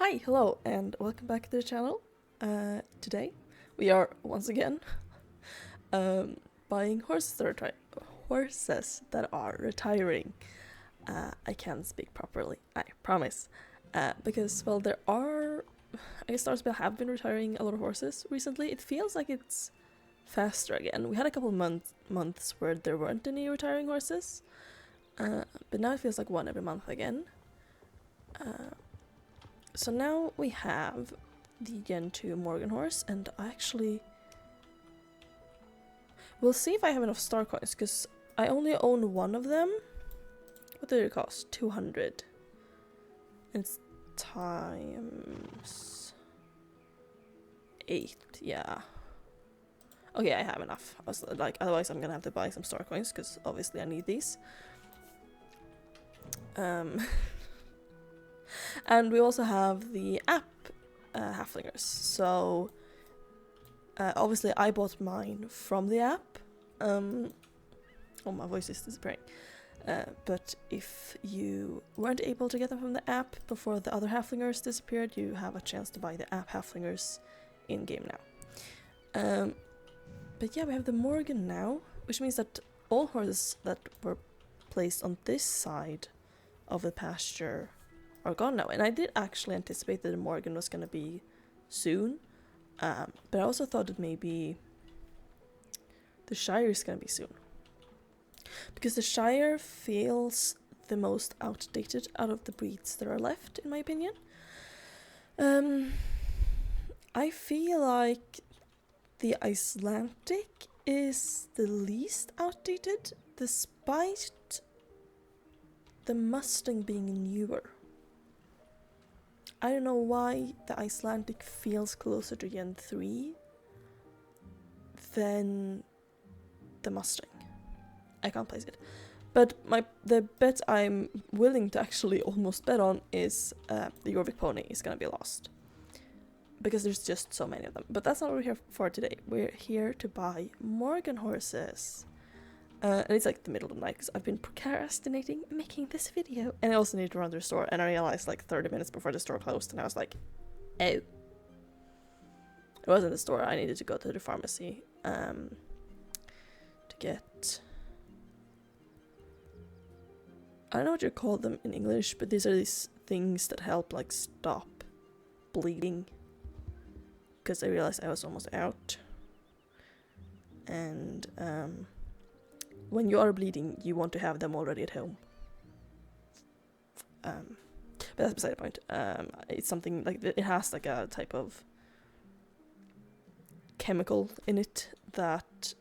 Hi, hello, and welcome back to the channel. Today we are once again buying horses that are retiring. I can't speak properly, I promise. Because, well, I guess Starsbell have been retiring a lot of horses recently. It feels like it's faster again. We had a couple months where there weren't any retiring horses, but now it feels like one every month again. So now we have the Gen 2 Morgan horse, and we'll see if I have enough star coins, because I only own one of them. What did it cost? 200. It's times 8, yeah. Okay, I have enough. I was like, otherwise I'm gonna have to buy some star coins, because obviously I need these. And we also have the app halflingers. So obviously I bought mine from the app. Oh, my voice is disappearing. But if you weren't able to get them from the app before the other halflingers disappeared, you have a chance to buy the app halflingers in game now. But yeah, we have the Morgan now, which means that all horses that were placed on this side of the pasture are gone now. And I did actually anticipate that the Morgan was going to be soon, but I also thought that maybe the Shire is going to be soon, because the Shire feels the most outdated out of the breeds that are left, in my opinion. I feel like the Icelandic is the least outdated, despite the Mustang being newer. I don't know why the Icelandic feels closer to Gen 3 than the Mustang. I can't place it. But the bet I'm willing to actually almost bet on is the Jorvik pony is gonna be lost, because there's just so many of them. But that's not what we're here for today. We're here to buy Morgan horses. And it's like the middle of the night because I've been procrastinating making this video. And I also need to run to the store, and I realized like 30 minutes before the store closed, and I was like, oh. It wasn't the store, I needed to go to the pharmacy to get... I don't know what you call them in English, but these are these things that help like stop bleeding. Because I realized I was almost out. And when you are bleeding, you want to have them already at home. But that's beside the point. It's something like it has like a type of chemical in it that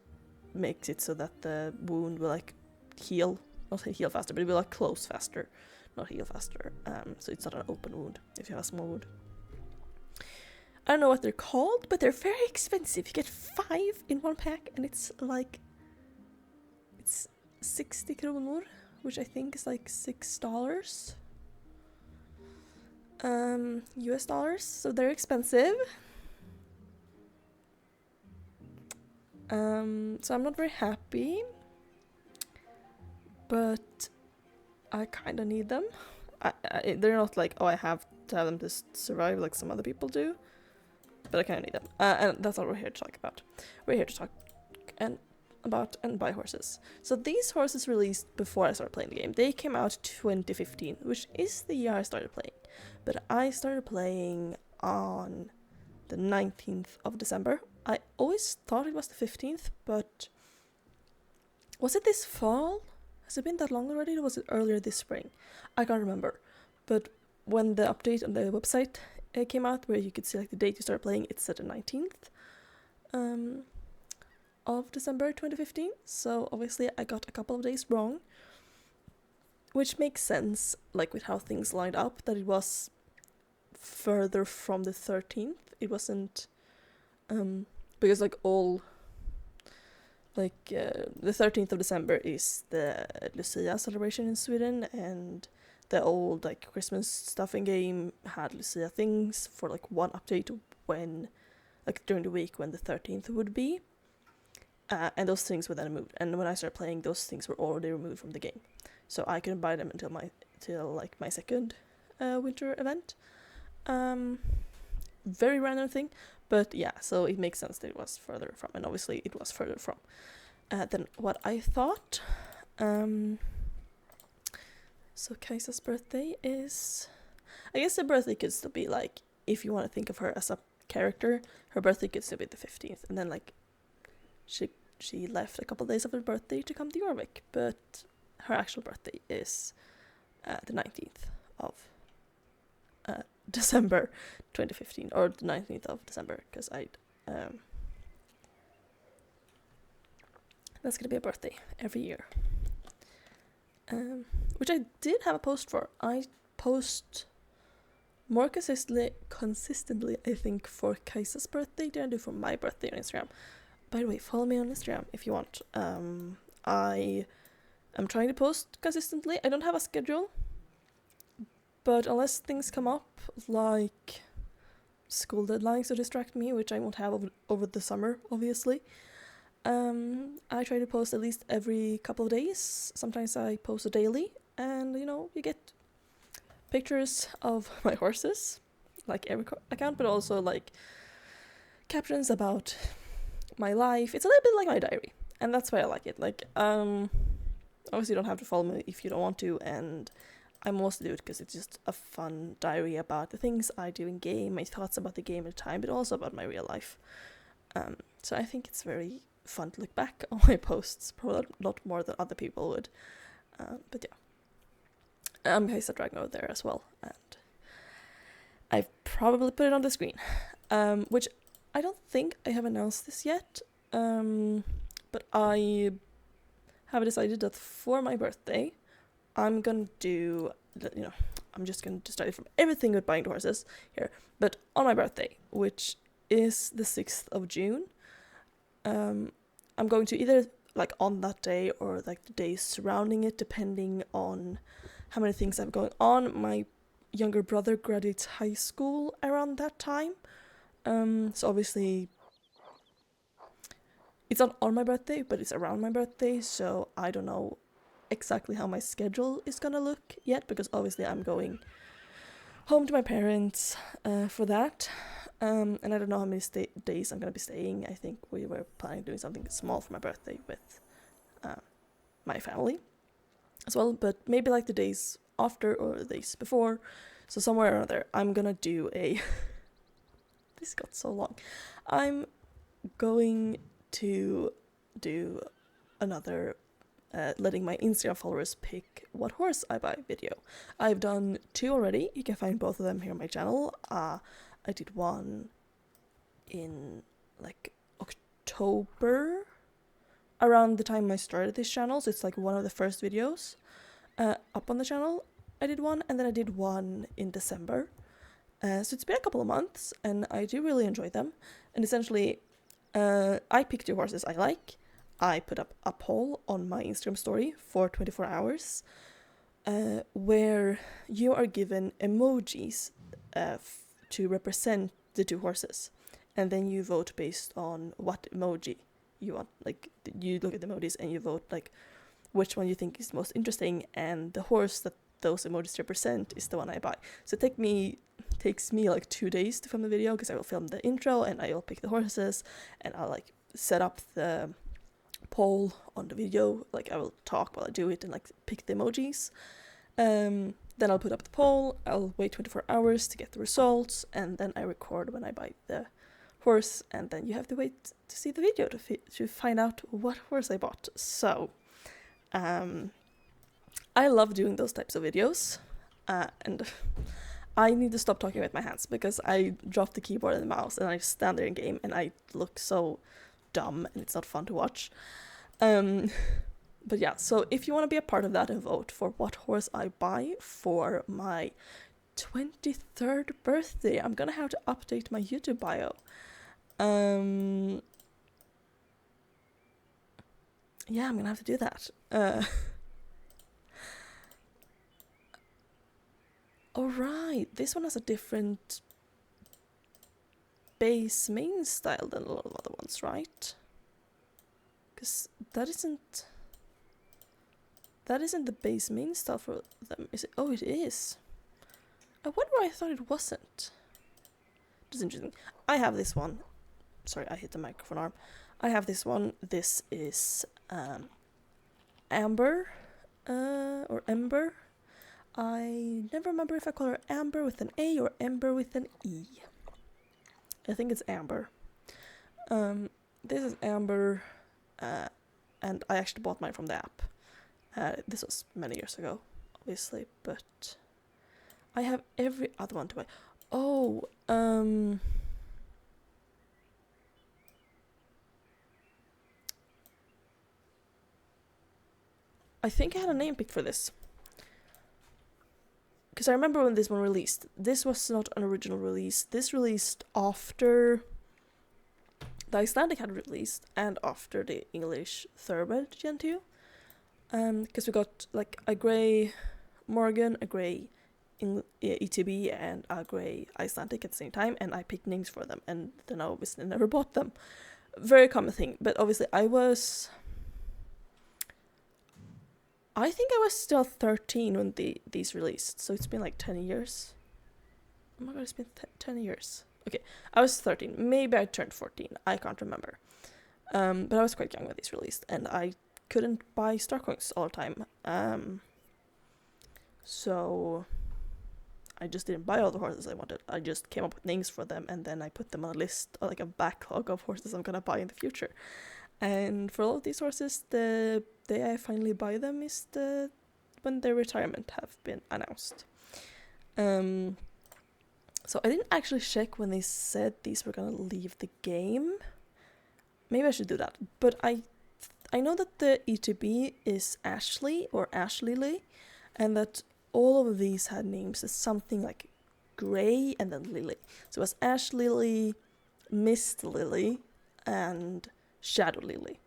makes it so that the wound will like heal. Not heal faster, but it will like close faster, not heal faster. So it's not an open wound if you have a small wound. I don't know what they're called, but they're very expensive. You get 5 in one pack, and it's 60 kronor, which I think is like $6 US dollars, so they're expensive. So I'm not very happy, but I kind of need them. They're not like, oh, I have to have them to survive like some other people do, but I kind of need them. And that's what we're here to talk about. We're here to talk about and buy horses. So these horses released before I started playing the game. They came out 2015, which is the year I started playing. But I started playing on the 19th of December. I always thought it was the 15th, but was it this fall? Has it been that long already, or was it earlier this spring? I can't remember. But when the update on the website came out, where you could see like the date you started playing, it said the 19th. Of December 2015, so obviously I got a couple of days wrong, which makes sense, like with how things lined up, that it was further from the 13th. It wasn't because like the 13th of December is the Lucia celebration in Sweden, and the old like Christmas stuff in game had Lucia things for like one update when like during the week when the 13th would be. And those things were then removed. And when I started playing, those things were already removed from the game, so I couldn't buy them until my second winter event. Very random thing, but yeah, so it makes sense that it was further from, and obviously it was further from than what I thought. So Kaisa's birthday is, I guess the birthday could still be like, if you want to think of her as a character, her birthday could still be the 15th, and then like she left a couple of days of her birthday to come to Jorvik, but her actual birthday is the 19th of December 2015, or the 19th of December, because that's gonna be a birthday every year. Which I did have a post for. I post more consistently, I think, for Kaisa's birthday than I do for my birthday on Instagram. By the way, follow me on Instagram if you want. I am trying to post consistently. I don't have a schedule, but unless things come up, like school deadlines to distract me, which I won't have over the summer, obviously, I try to post at least every couple of days. Sometimes I post a daily, and you get pictures of my horses, like every account, but also like captions about my life. It's a little bit like my diary, and that's why I like it. Like, obviously you don't have to follow me if you don't want to, and I mostly do it because it's just a fun diary about the things I do in game, my thoughts about the game at the time, but also about my real life. So I think it's very fun to look back on my posts, probably a lot more than other people would. But yeah, Kaisa Dragon there as well, and I've probably put it on the screen, which I don't think I have announced this yet, but I have decided that for my birthday, I'm gonna do, I'm just gonna start from everything with buying the horses here, but on my birthday, which is the 6th of June, I'm going to either like on that day or like the days surrounding it, depending on how many things I have going on. My younger brother graduates high school around that time, so obviously it's not on my birthday, but it's around my birthday, so I don't know exactly how my schedule is gonna look yet, because obviously I'm going home to my parents for that, and I don't know how many days I'm gonna be staying. I think we were planning doing something small for my birthday with my family as well, but maybe like the days after or the days before, so somewhere or other I'm gonna do a this got so long. I'm going to do another letting my Instagram followers pick what horse I buy video. I've done 2 already. You can find both of them here on my channel. I did one in like October, around the time I started this channel, so it's like one of the first videos up on the channel. I did one, and then I did one in December. So it's been a couple of months, and I do really enjoy them. And essentially, I pick 2 horses I like. I put up a poll on my Instagram story for 24 hours where you are given emojis to represent the 2 horses. And then you vote based on what emoji you want. Like, you look at the emojis and you vote like which one you think is most interesting, and the horse that those emojis represent is the one I buy. So it takes me like 2 days to film the video, because I will film the intro and I will pick the horses, and I'll like set up the poll on the video. Like, I will talk while I do it and like pick the emojis. Then I'll put up the poll, I'll wait 24 hours to get the results, and then I record when I buy the horse, and then you have to wait to see the video to find out what horse I bought. So I love doing those types of videos, and I need to stop talking with my hands, because I drop the keyboard and the mouse and I stand there in game and I look so dumb and it's not fun to watch. But yeah, so if you want to be a part of that and vote for what horse I buy for my 23rd birthday, I'm gonna have to update my YouTube bio. Yeah, I'm gonna have to do that. Alright, this one has a different base main style than a lot of other ones, right? Because that isn't the base main style for them, is it? Oh, it is. I wonder why I thought it wasn't. Just interesting. I have this one. Sorry, I hit the microphone arm. I have this one. This is Amber, or Ember. I never remember if I call her Amber with an A or Ember with an E. I think it's Amber. This is Amber, and I actually bought mine from the app. This was many years ago, obviously, but I have every other one to buy. Oh, I think I had a name pick for this. Because I remember when this one released. This was not an original release. This released after the Icelandic had released and after the English Thoroughbred Gen 2. Because we got like a grey Morgan, a grey ETB, and a grey Icelandic at the same time, and I picked names for them, and then I obviously never bought them. Very common thing, but obviously I think I was still 13 when these released, so it's been like 10 years. Oh my god, it's been 10 years. Okay, I was 13. Maybe I turned 14. I can't remember. But I was quite young when these released, and I couldn't buy star coins all the time. So I just didn't buy all the horses I wanted. I just came up with names for them, and then I put them on a list, or like a backlog of horses I'm gonna buy in the future. And for all of these horses, the day I finally buy them is when their retirement have been announced. So I didn't actually check when they said these were gonna leave the game. Maybe I should do that. But I know that the ETB is Ashley or Ashley, and that all of these had names as something like Grey and then Lily. So it was Ash Lily, Mist Lily, and Shadow Lily.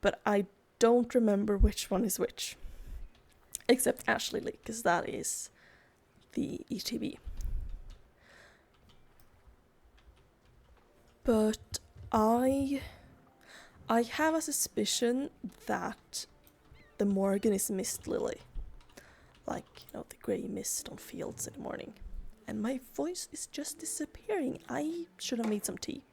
But I don't remember which one is which. Except Ash Lily, because that is the ETB. But I have a suspicion that the Morgan is Mist Lily. Like, the grey mist on fields in the morning. And my voice is just disappearing. I should have made some tea.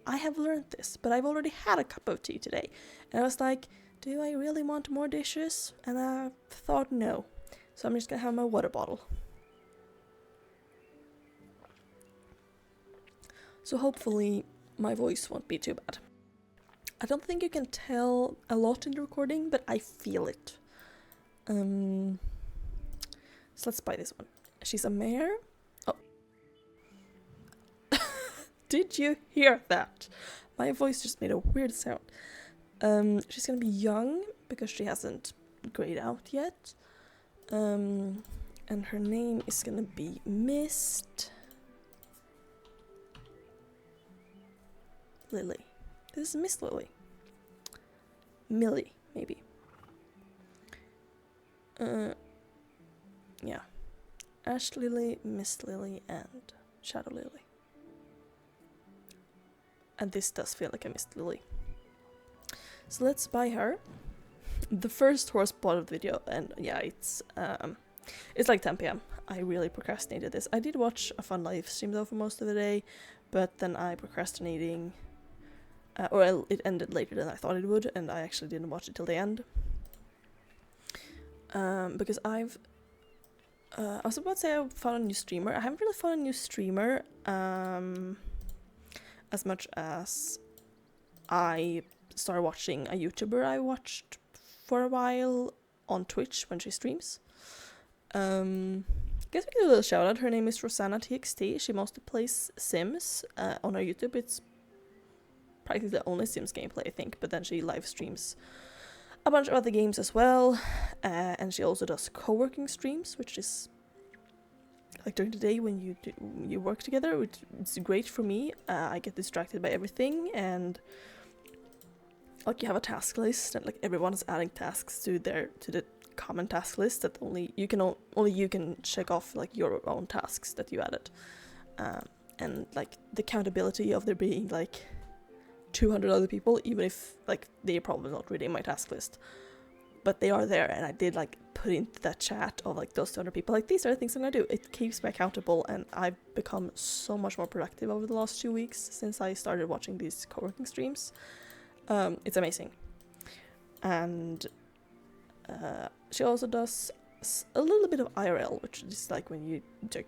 I have learned this, but I've already had a cup of tea today. And I was like, do I really want more dishes? And I thought no. So I'm just gonna have my water bottle. So hopefully my voice won't be too bad. I don't think you can tell a lot in the recording, but I feel it. So let's buy this one. She's a mare. Oh. Did you hear that? My voice just made a weird sound. She's gonna be young because she hasn't grayed out yet. And her name is gonna be Mist Lily. This is Miss Lily. Millie, maybe. Yeah. Ash Lily, Mist Lily, and Shadow Lily. And this does feel like a Mist Lily. So let's buy her. The first horse bought of the video, and yeah, it's like 10 p.m. I really procrastinated this. I did watch a fun live stream though for most of the day, but then I procrastinating, or it ended later than I thought it would, and I actually didn't watch it till the end. Because I was about to say I found a new streamer. I haven't really found a new streamer as much as I started watching a YouTuber I watched for a while on Twitch when she streams. Guess we can do a little shout out. Her name is Rosanna TXT. She mostly plays Sims on her YouTube. It's practically the only Sims gameplay, I think, but then she live streams a bunch of other games as well, and she also does co-working streams, which is like during the day when you work together, which it's great for me. I get distracted by everything, and like you have a task list, and like everyone is adding tasks to the common task list that only you can check off like your own tasks that you added, and like the accountability of there being like 200 other people, even if like they're probably not really in my task list, but they are there, and I did like put into that chat of like those 200 people, like these are the things I'm gonna do. It keeps me accountable, and I've become so much more productive over the last 2 weeks since I started watching these co-working streams. It's amazing. And she also does a little bit of IRL, which is like when you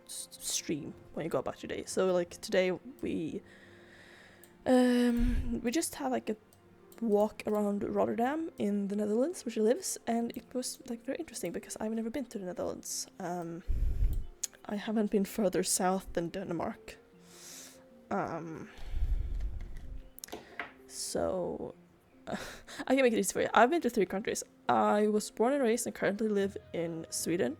stream when you go about your day. So like today we just had like a walk around Rotterdam in the Netherlands, where she lives, and it was like very interesting because I've never been to the Netherlands. I haven't been further south than Denmark. So I can make it easy for you. I've been to 3 countries. I was born and raised and currently live in Sweden.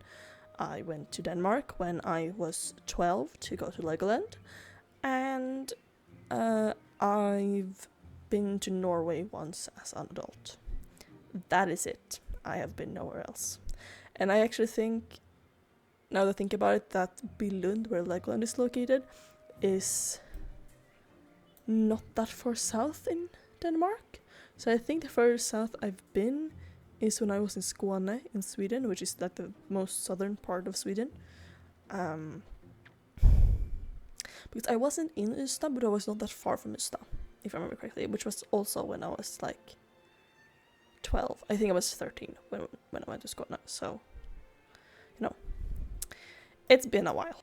I went to Denmark when I was 12 to go to Legoland, and I've been to Norway once as an adult. That is it. I have been nowhere else. And I actually think, now that I think about it, that Billund, where Legoland is located, is not that far south in Denmark. So I think the furthest south I've been is when I was in Skåne in Sweden, which is like the most southern part of Sweden. Because I wasn't in Ystad, but I was not that far from Ystad, if I remember correctly, which was also when I was like 12. I think I was 13 when I went to Skåne, so, you know, it's been a while.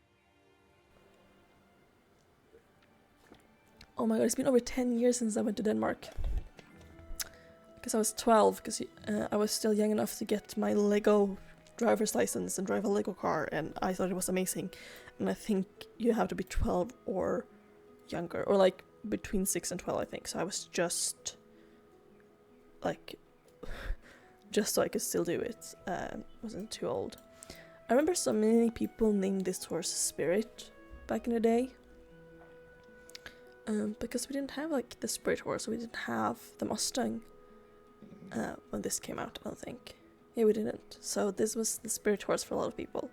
Oh my god, it's been over 10 years since I went to Denmark. Because I was 12, because I was still young enough to get my Lego driver's license and drive a Lego car, and I thought it was amazing. And I think you have to be 12 or younger, or like between 6 and 12, I think. So I was just like, just so I could still do it. Wasn't too old. I remember so many people named this horse Spirit back in the day. Because we didn't have like the Spirit horse, we didn't have the Mustang when this came out, I don't think. Yeah, we didn't. So this was the Spirit horse for a lot of people.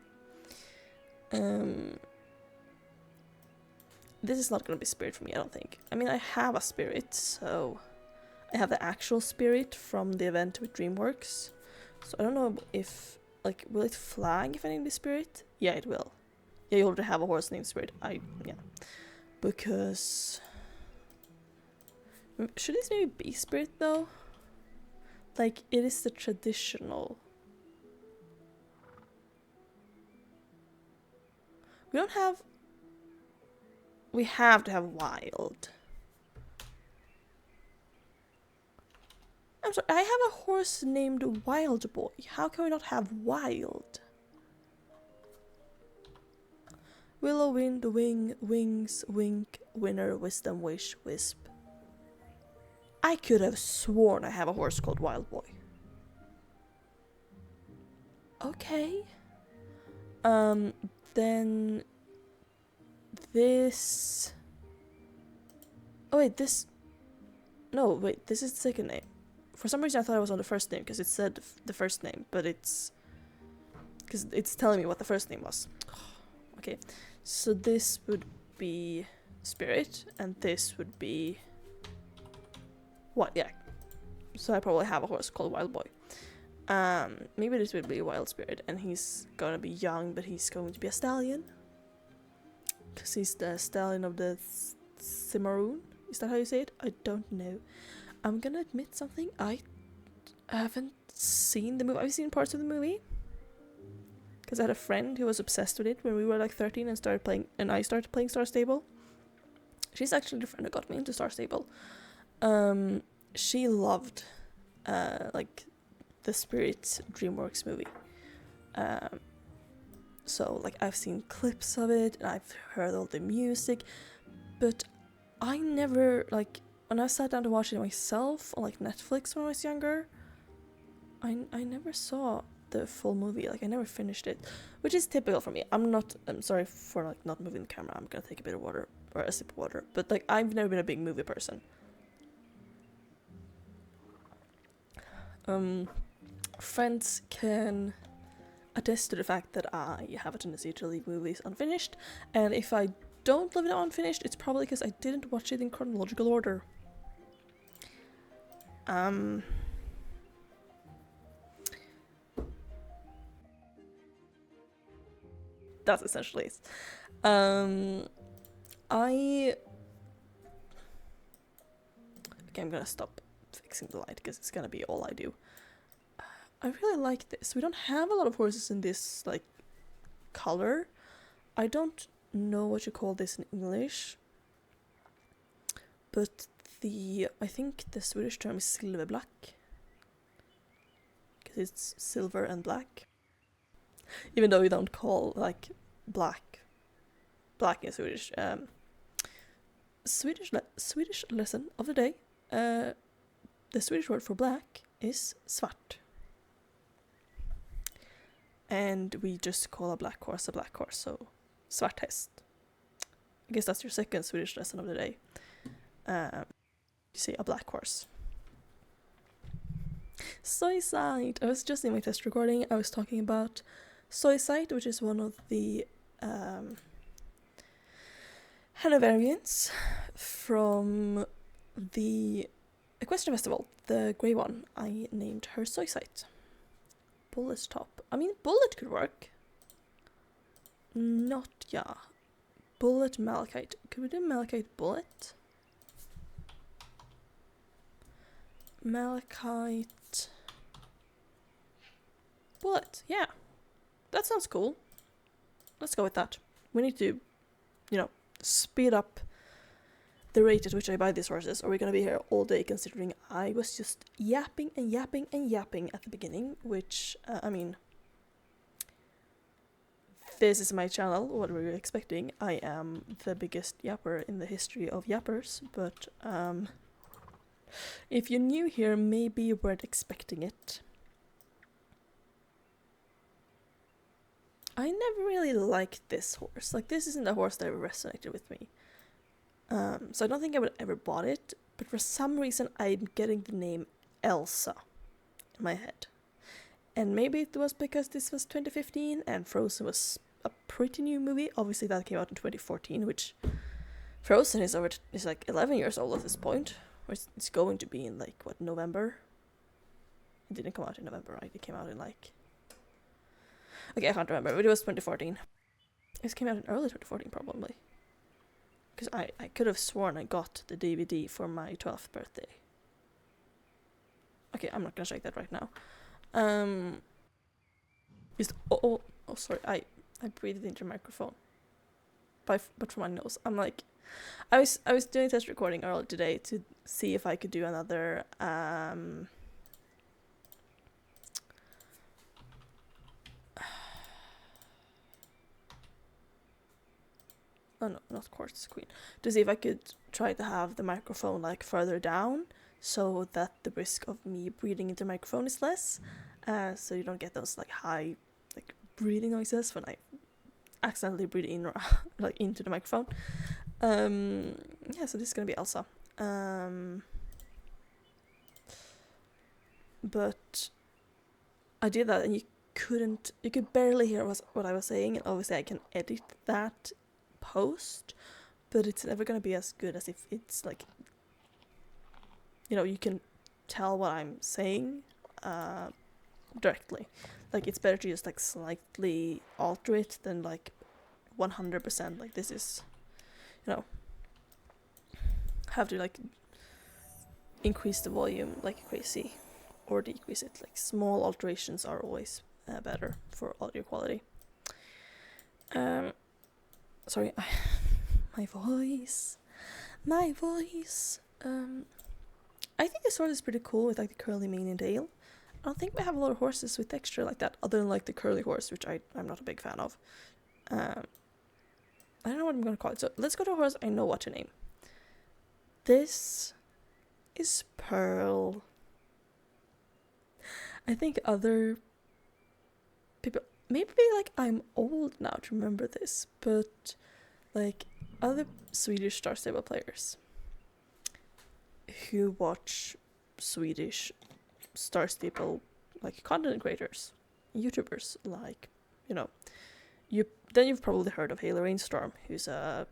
This is not gonna be Spirit for me, I don't think. I mean, I have a Spirit, so I have the actual Spirit from the event with DreamWorks. So I don't know if, like, will it flag if I name the Spirit? Yeah, it will. Yeah, you already have a horse named Spirit. Yeah. Because should this maybe be Spirit though? Like, it is the traditional. We have to have Wild. I'm sorry, I have a horse named Wild Boy. How can we not have Wild? Willow, wind, wing, wings, wink, winner, wisdom, wish, wisp. I could have sworn I have a horse called Wild Boy. Okay. Then this. Oh wait, this. No, wait, this is the second name. For some reason I thought I was on the first name because it said the first name, but it's because it's telling me what the first name was. Okay, so this would be Spirit, and this would be what? Yeah. So I probably have a horse called Wild Boy. Maybe this would be Wild Spirit, and he's gonna be young, but he's going to be a stallion. Because he's the stallion of the Cimarron. Is that how you say it? I don't know. I'm gonna admit something. I haven't seen the movie. I've seen parts of the movie. Because I had a friend who was obsessed with it when we were like 13 and I started playing Star Stable. She's actually the friend who got me into Star Stable. She loved like the Spirit DreamWorks movie. So like I've seen clips of it and I've heard all the music, but I never, like, when I sat down to watch it myself on like Netflix when I was younger, I never saw the full movie. Like I never finished it, which is typical for me. I'm sorry for like not moving the camera. I'm gonna take a bit of water or a sip of water, but like I've never been a big movie person. Friends can attest to the fact that I have a tendency to leave movies unfinished, and if I don't leave it unfinished, it's probably because I didn't watch it in chronological order. That's essentially it. Okay, I'm gonna stop fixing the light because it's gonna be all I do. I really like this. We don't have a lot of horses in this like color. I don't know what you call this in English, but I think the Swedish term is silverblack, because it's silver and black. Even though we don't call like black in Swedish. Swedish lesson of the day. The Swedish word for black is svart. And we just call a black horse, so svart häst. I guess that's your second Swedish lesson of the day. You say a black horse. Soysite. I was just in my test recording, I was talking about soysite, which is one of the henna variants from the Equestrian Festival, the grey one. I named her Soysite. Bullet top. I mean, bullet could work. Not, yeah. Bullet malachite. Could we do malachite bullet? Malachite bullet. Yeah. That sounds cool. Let's go with that. We need to, speed up the rate at which I buy these horses, or we're gonna be here all day, considering I was just yapping and yapping and yapping at the beginning, which, this is my channel, what were you expecting? I am the biggest yapper in the history of yappers, but, if you're new here, maybe you weren't expecting it. I never really liked this horse. Like, this isn't a horse that ever resonated with me. So I don't think I would ever bought it, but for some reason I'm getting the name Elsa in my head. And maybe it was because this was 2015 and Frozen was a pretty new movie. Obviously that came out in 2014, which Frozen is like 11 years old at this point. Or it's going to be in like, November? It didn't come out in November, right? It came out in like... Okay, I can't remember, but it was 2014. It came out in early 2014 probably. Because I could have sworn I got the DVD for my 12th birthday. Okay, I'm not gonna check that right now. Sorry, I breathed into the microphone. But from my nose. I'm like, I was doing a test recording earlier today to see if I could do another oh no, not Quartz Queen. To see if I could try to have the microphone like further down, so that the risk of me breathing into the microphone is less. So you don't get those like high like breathing noises when I accidentally breathe in or like into the microphone. Yeah, so this is gonna be Elsa. But I did that and you could barely hear what I was saying, and obviously I can edit that post, but it's never gonna be as good as if it's like, you can tell what I'm saying directly. Like, it's better to just like slightly alter it than like 100%. Like, this is, have to like increase the volume like crazy or decrease it. Like, small alterations are always better for audio quality. Sorry, my voice. I think this horse is pretty cool with like the curly mane and tail. I don't think we have a lot of horses with texture like that, other than like the curly horse, which I'm not a big fan of. I don't know what I'm gonna call it. So let's go to a horse I know what to name. This is Pearl. I think other people, maybe like I'm old now to remember this, but like other Swedish Star Stable players who watch Swedish Star Stable like content creators, YouTubers, like, you've probably heard of Haley Rainstorm, who's a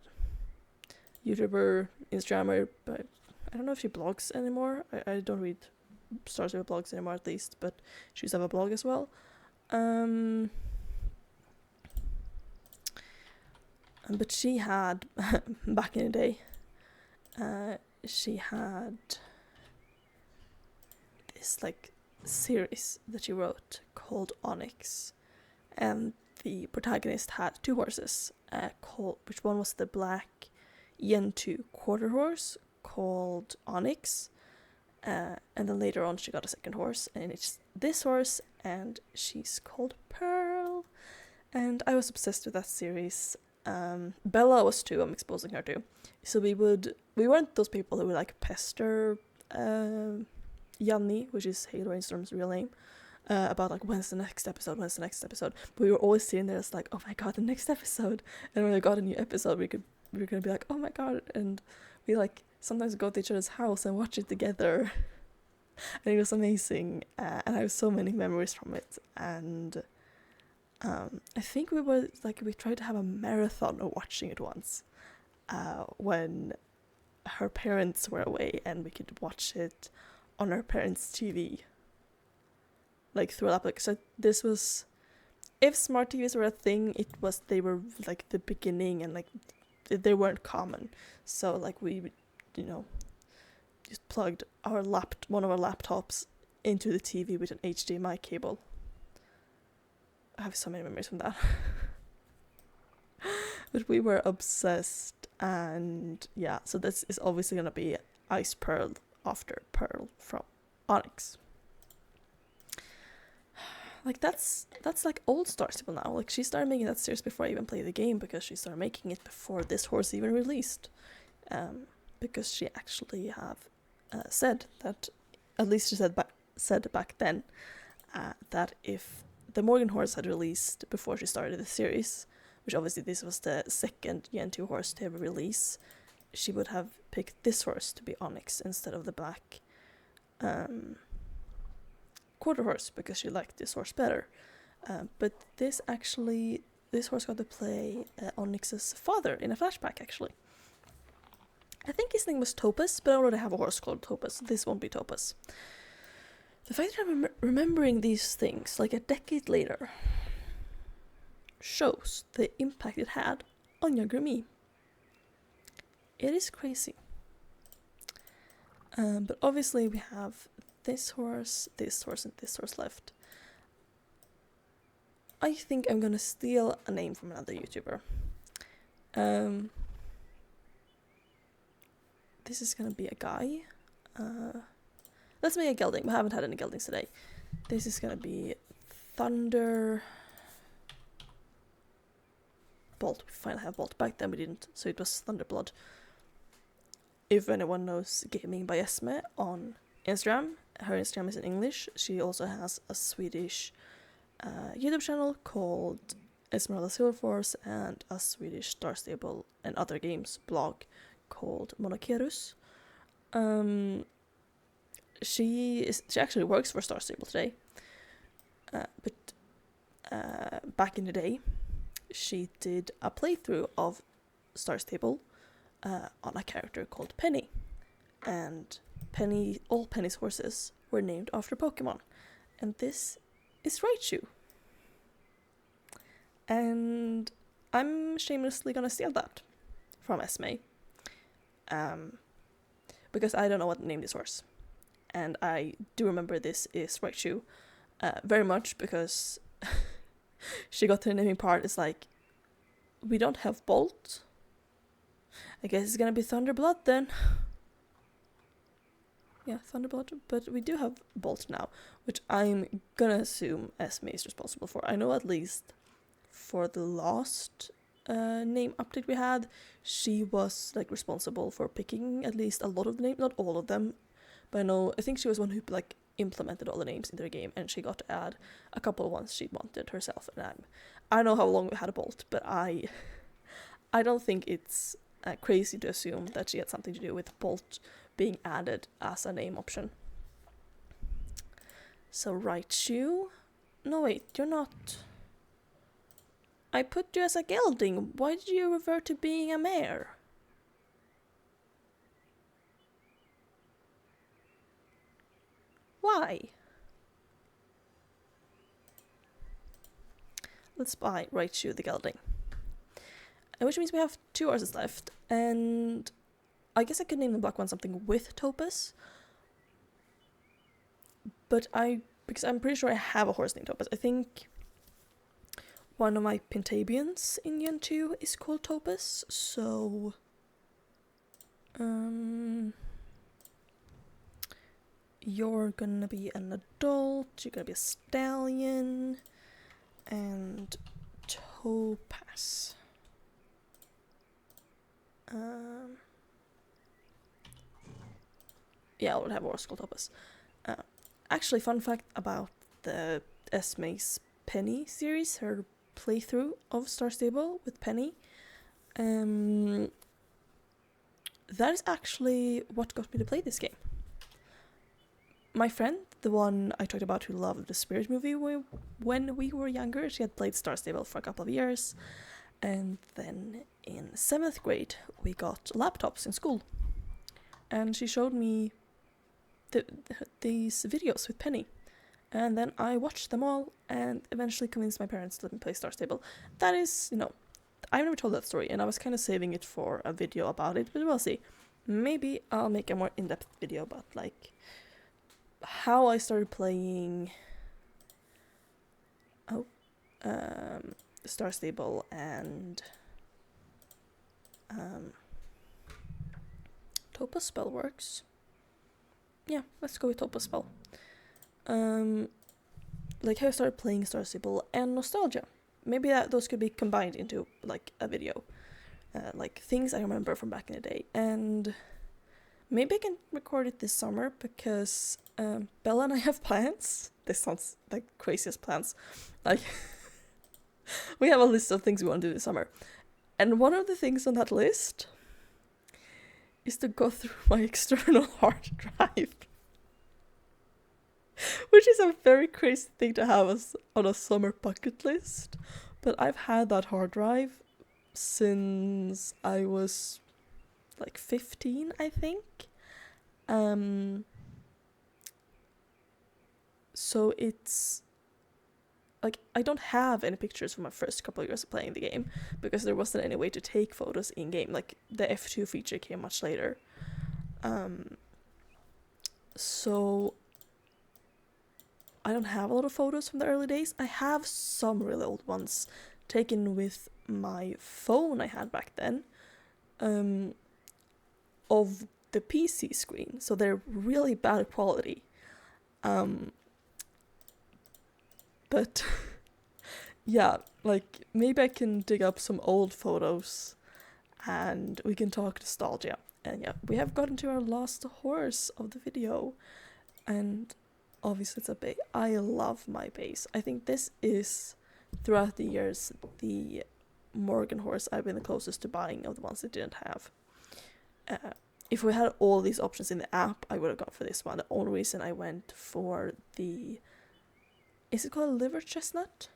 YouTuber, Instagrammer, but I don't know if she blogs anymore. I don't read Star Stable blogs anymore, at least, but she used to have a blog as well. But she had, back in the day, she had this like series that she wrote called Onyx, and the protagonist had 2 horses, which one was the black Yen 2 quarter horse called Onyx, and then later on she got a second horse, and it's this horse, and she's called Pearl. And I was obsessed with that series. Bella was too, I'm exposing her to. So we weren't those people who would like pester Yanni, which is Halo Rainstorm's real name, about like when's the next episode. But we were always sitting there as like, oh my god, the next episode. And when we got a new episode, we were gonna be like, oh my god, and we like sometimes go to each other's house and watch it together. And it was amazing, and I have so many memories from it. And I think we tried to have a marathon of watching it once, when her parents were away, and we could watch it on our parents' TV, like throughout. Like, so this was, if smart TVs were a thing, they were like the beginning, and like they weren't common. So like we, just plugged one of our laptops into the TV with an HDMI cable. I have so many memories from that. But we were obsessed, and yeah, so this is obviously gonna be Ice Pearl after Pearl from Onyx. Like that's like old Star Stable now. Like she started making that series before I even played the game, because she started making it before this horse even released. Because she actually have said that, at least she said back then, that if the Morgan horse had released before she started the series, which obviously this was the second Gen 2 horse to ever release, she would have picked this horse to be Onyx instead of the black quarter horse, because she liked this horse better. But this horse got to play Onyx's father in a flashback, actually. I think his name was Topaz, but I already have a horse called Topaz, so this won't be Topaz. The fact that I'm remembering these things like a decade later shows the impact it had on younger me. It is crazy. But obviously we have this horse, and this horse left. I think I'm gonna steal a name from another YouTuber. This is gonna be a guy. Let's make a gelding. We haven't had any geldings today. This is gonna be Thunder Bolt. We finally have Bolt. Back then we didn't, so it was Thunderblood. If anyone knows Gaming by Esme on Instagram, her Instagram is in English. She also has a Swedish YouTube channel called Esmeralda Silverforce, and a Swedish Star Stable and other games blog called Monokerus. She actually works for Star Stable today, but back in the day, she did a playthrough of Star Stable on a character called Penny, and all Penny's horses were named after Pokemon, and this is Raichu. And I'm shamelessly gonna steal that from Esme, because I don't know what to name this horse. And I do remember this is Raichu very much, because she got to the naming part. It's like, we don't have Bolt. I guess it's gonna be Thunderblood then. Yeah, Thunderblood. But we do have Bolt now, which I'm gonna assume Esme is responsible for. I know at least for the last name update we had, she was like responsible for picking at least a lot of the names, not all of them. But I think she was one who like implemented all the names into the game, and she got to add a couple of ones she wanted herself. And I don't know how long we had a Bolt, but I don't think it's crazy to assume that she had something to do with Bolt being added as a name option. So Raichu? No wait, you're not. I put you as a gelding. Why did you revert to being a mare? Why? Let's buy Raichu the gelding. which means we have 2 horses left, and I guess I could name the black one something with Topaz, but because I'm pretty sure I have a horse named Topaz. I think one of my Pentabians in Yen 2 is called Topaz, so you're gonna be an adult, you're gonna be a stallion, and Topaz. Yeah, I would have a horse called Topaz. Actually, fun fact about the Esme's Penny series, her playthrough of Star Stable with Penny. That is actually what got me to play this game. My friend, the one I talked about who loved the Spirit movie when we were younger, she had played Star Stable for a couple of years. And then in 7th grade, we got laptops in school. And she showed me these videos with Penny. And then I watched them all and eventually convinced my parents to let me play Star Stable. That is, I've never told that story, and I was kind of saving it for a video about it, but we'll see. Maybe I'll make a more in-depth video about, how I started playing Star Stable and Topaz Spell works. Yeah, let's go with Topaz Spell. How I started playing Star Stable and nostalgia. Maybe those could be combined into a video. Things I remember from back in the day. And maybe I can record it this summer because Bella and I have plans. This sounds like craziest plans. We have a list of things we want to do this summer. And one of the things on that list is to go through my external hard drive. Which is a very crazy thing to have on a summer bucket list. But I've had that hard drive since I was 15, I think. So it's I don't have any pictures from my first couple of years of playing the game because there wasn't any way to take photos in game. The F2 feature came much later. So I don't have a lot of photos from the early days. I have some really old ones taken with my phone I had back then, of the PC screen, so they're really bad quality. But yeah, maybe I can dig up some old photos and we can talk nostalgia. And yeah, we have gotten to our last horse of the video, and obviously it's a bay. I love my base. I think this is, throughout the years, the Morgan horse I've been the closest to buying of the ones I didn't have. If we had all these options in the app, I would have gone for this one. The only reason I went for the... Is it called a liver chestnut?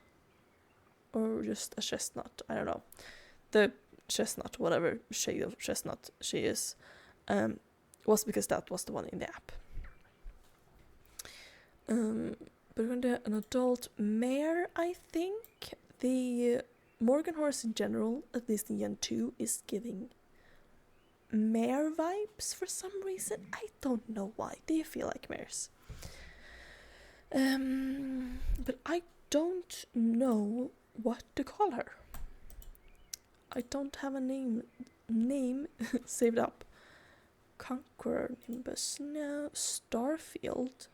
Or just a chestnut? I don't know. The chestnut, whatever shade of chestnut she is, was because that was the one in the app. But we're going to do an adult mare, I think. The Morgan horse in general, at least in Yen 2, is giving mare vibes for some reason. I don't know why. They feel like mares. But I don't know what to call her. I don't have a name saved up. Conqueror, Nimbus, no. Starfield.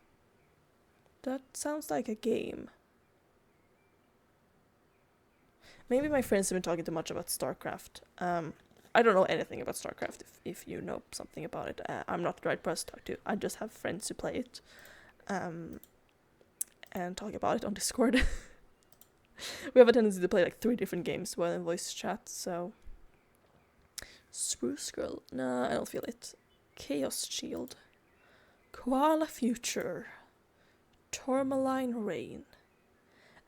That sounds like a game. Maybe my friends have been talking too much about StarCraft. I don't know anything about StarCraft. If you know something about it, I'm not the right person to talk to. I just have friends who play it, and talk about it on Discord. We have a tendency to play 3 different games while in voice chat. So, Spruce Girl. No, I don't feel it. Chaos Shield. Koala Future. Tourmaline Rain.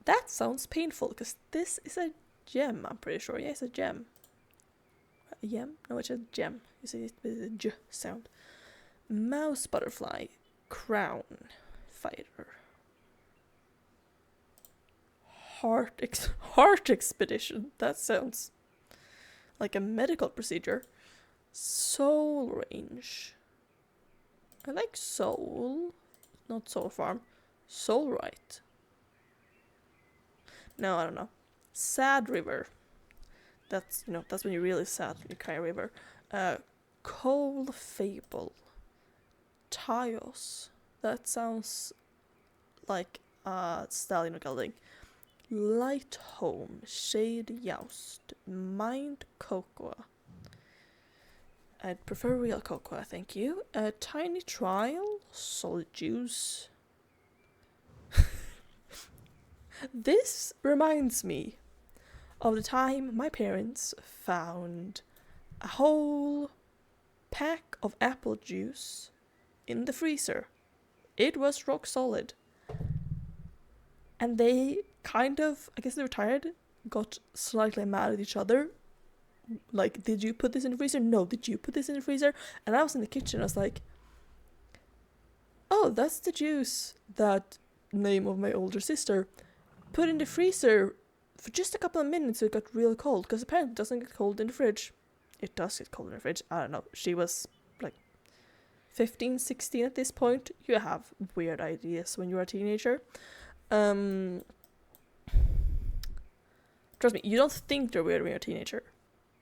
That sounds painful because this is a gem, I'm pretty sure. Yeah, it's a gem. A gem? No, it's a gem. You see it with a j sound. Mouse Butterfly. Crown Fighter. Heart Expedition. That sounds like a medical procedure. Soul range. I like soul, not soul farm. Soul right. No, I don't know. Sad river. That's, you know, that's when you're really sad. You cry a river. Coal fable. Tios. That sounds like a stallion gelding. Light home. Shade joust. Mind cocoa. I'd prefer real cocoa, thank you. A tiny trial. Solid juice. This reminds me of the time my parents found a whole pack of apple juice in the freezer. It was rock solid. And they kind of, I guess they were tired, got slightly mad at each other. Like, did you put this in the freezer? No, did you put this in the freezer? And I was in the kitchen, I was like, oh, that's the juice that name of my older sister put in the freezer for just a couple of minutes so it got real cold, because apparently it doesn't get cold in the fridge. It does get cold in the fridge. I don't know. She was like 15, 16 at this point. You have weird ideas when you're a teenager. Trust me, you don't think they're weird when you're a teenager.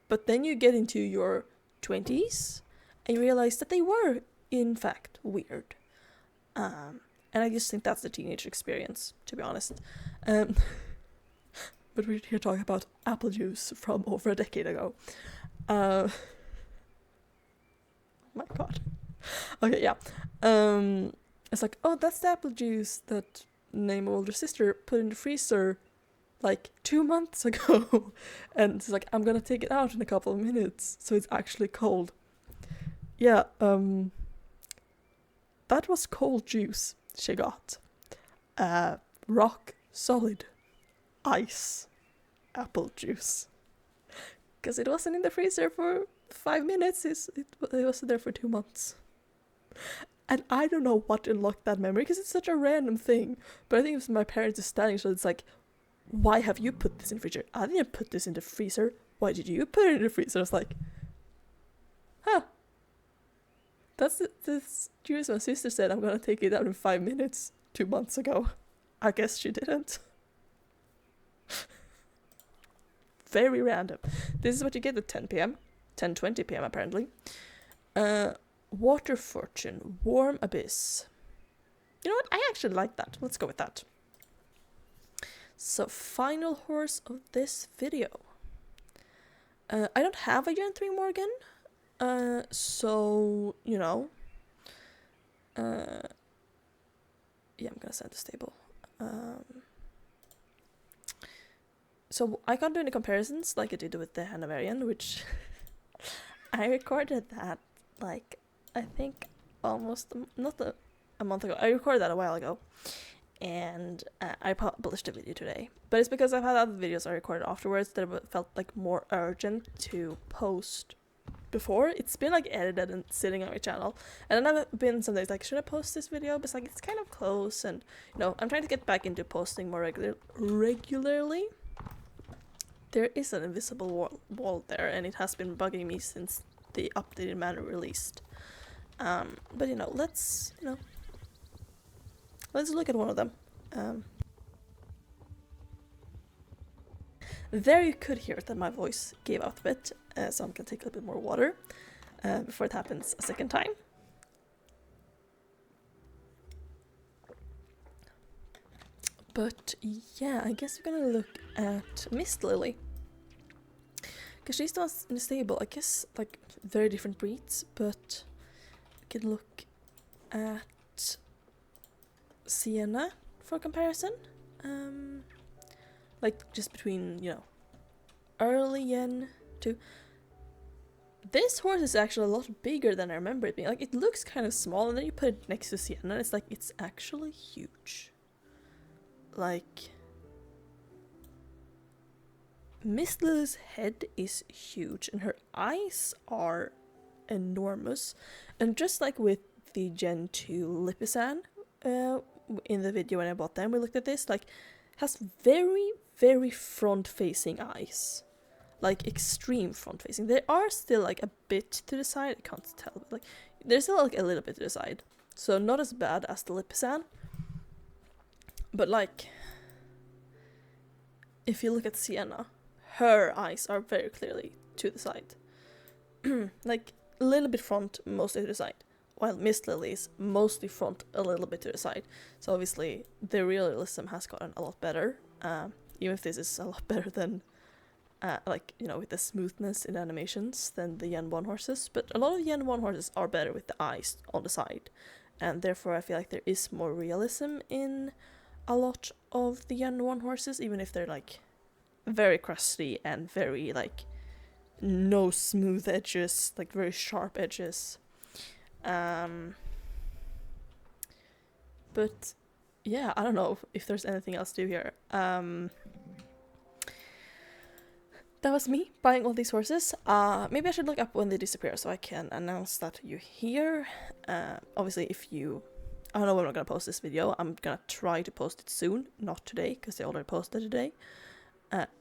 But then you get into your 20s and you realize that they were, in fact, weird. And I just think that's the teenage experience, to be honest. But we're here talking about apple juice from over a decade ago. My god. Okay, yeah. It's like, oh, that's the apple juice that name of older sister put in the freezer like 2 months ago. And it's like, I'm gonna take it out in a couple of minutes so it's actually cold. Yeah, that was cold juice she got. Rock solid ice apple juice. Because it wasn't in the freezer for 5 minutes, it was there for 2 months. And I don't know what unlocked that memory, because it's such a random thing. But I think it was my parents just standing, so it's like, why have you put this in the freezer? I didn't put this in the freezer. Why did you put it in the freezer? I was like, huh. That's this juice my sister said I'm gonna take it out in 5 minutes 2 months ago. I guess she didn't. Very random. This is what you get at 10 p.m. 10:20 p.m. apparently. Water fortune, warm abyss. You know what? I actually like that. Let's go with that. So, final horse of this video. I don't have a Gen 3 Morgan. So, you know. Yeah, I'm gonna send the stable. So I can't do any comparisons like I did with the Hanoverian, which I recorded that like I think almost not a month ago. I recorded that a while ago, and I published a video today. But it's because I've had other videos I recorded afterwards that felt like more urgent to post before. It's been like edited and sitting on my channel, and then I've been some days like, should I post this video? But it's like, it's kind of close, and you know, I'm trying to get back into posting more regularly. There is an invisible wall there, and it has been bugging me since the updated manner released. But you know, let's look at one of them. There you could hear that my voice gave out a bit, so I'm gonna take a little bit more water before it happens a second time. But yeah, I guess we're gonna look at Mist Lily, because she's not in the stable. I guess like very different breeds, but we can look at Sienna for comparison. Like just between, you know, early Yen to this horse is actually a lot bigger than I remember it being. Like, it looks kind of small, and then you put it next to Sienna, and it's like, it's actually huge. Like, Miss Lily's head is huge, and her eyes are enormous. And just like with the Gen 2 Lipisan, in the video when I bought them, we looked at this, like, has very, very front-facing eyes. like extreme front facing. They are still like a bit to the side. I can't tell, but like they're still like a little bit to the side. So not as bad as the Lipisan. But like, if you look at Sienna, her eyes are very clearly to the side. Like a little bit front, mostly to the side. While Miss Lily's mostly front, a little bit to the side. So obviously the realism has gotten a lot better. Even if this is a lot better than, like, you know, with the smoothness in the animations than the Gen 1 horses. But a lot of Gen 1 horses are better with the eyes on the side. And therefore I feel like there is more realism in a lot of the Gen 1 horses, even if they're like very crusty and very like no smooth edges, like very sharp edges. But yeah, I don't know if there's anything else to do here. That was me buying all these horses. Maybe I should look up when they disappear so I can announce that to you here. Obviously, if you... I don't know when I'm gonna post this video. I'm gonna try to post it soon, not today, because they already posted today.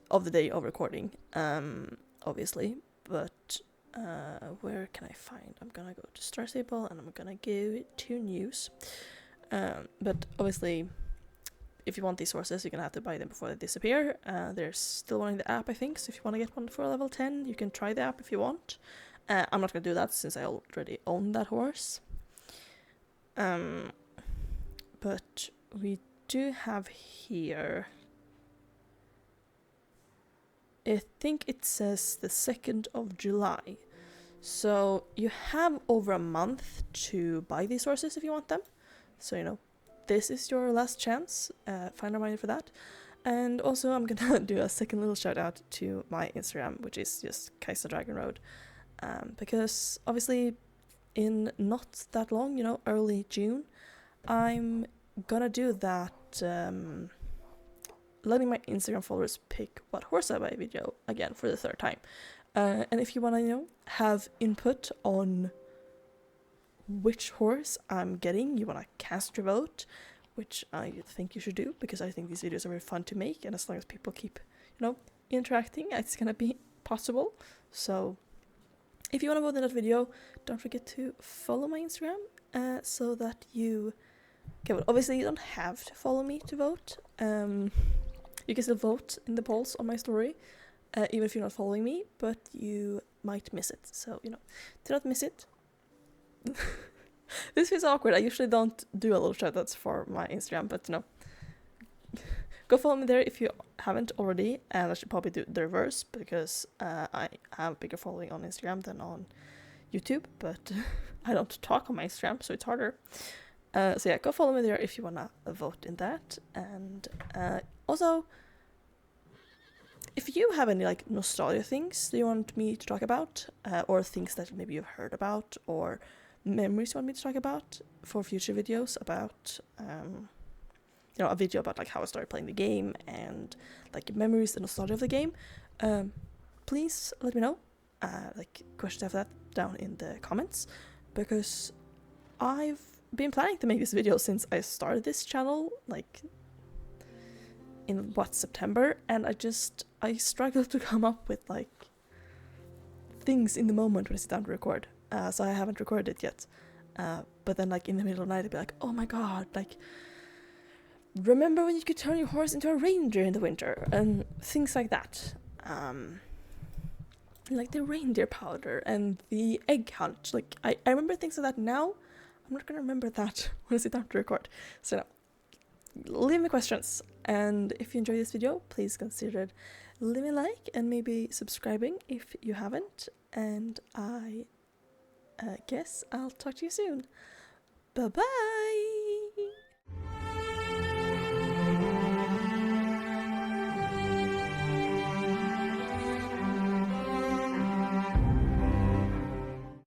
Of the day of recording, obviously. But where can I find? I'm gonna go to Star Stable and I'm gonna go to news. But obviously, if you want these horses, you're gonna have to buy them before they disappear. There's still one in the app, I think, so if you want to get one for level 10, you can try the app if you want. I'm not gonna do that since I already own that horse. But we do have here... I think it says the 2nd of July. So you have over a month to buy these horses if you want them. So, you know, this is your last chance. Find a reminder for that. And also I'm gonna do a second little shout out to my Instagram, which is just Kaiser Dragon Road. Because obviously in not that long, you know, early June, I'm gonna do that letting my Instagram followers pick what horse I buy video again for the 3rd time. And if you want to, you know, have input on which horse I'm getting, you want to cast your vote, which I think you should do because I think these videos are very fun to make, and as long as people keep, you know, interacting, it's gonna be possible. So if you want to vote in that video, don't forget to follow my Instagram so that you can vote. Obviously, you don't have to follow me to vote. You can still vote in the polls on my story, even if you're not following me, but you might miss it. So, you know, do not miss it. This feels awkward. I usually don't do a little shoutouts for my Instagram, but, you know, go follow me there if you haven't already, and I should probably do the reverse because I have a bigger following on Instagram than on YouTube, but I don't talk on my Instagram, so it's harder. So yeah, go follow me there if you wanna vote in that. And also, if you have any like nostalgia things that you want me to talk about, or things that maybe you've heard about, or memories you want me to talk about for future videos about, you know, a video about like how I started playing the game and like memories and nostalgia of the game, please let me know. Like questions after that down in the comments, because I've been planning to make this video since I started this channel, like in September, and I struggle to come up with like things in the moment when I sit down to record. So I haven't recorded it yet. But then like in the middle of the night I'd be like, oh my god, like remember when you could turn your horse into a reindeer in the winter, and things like that. Like the reindeer powder and the egg hunt. Like I remember things like that now. I'm not gonna remember that when I sit down to record. So leave me questions, and if you enjoy this video, please consider leaving a like and maybe subscribing if you haven't, and I guess I'll talk to you soon. Bye bye.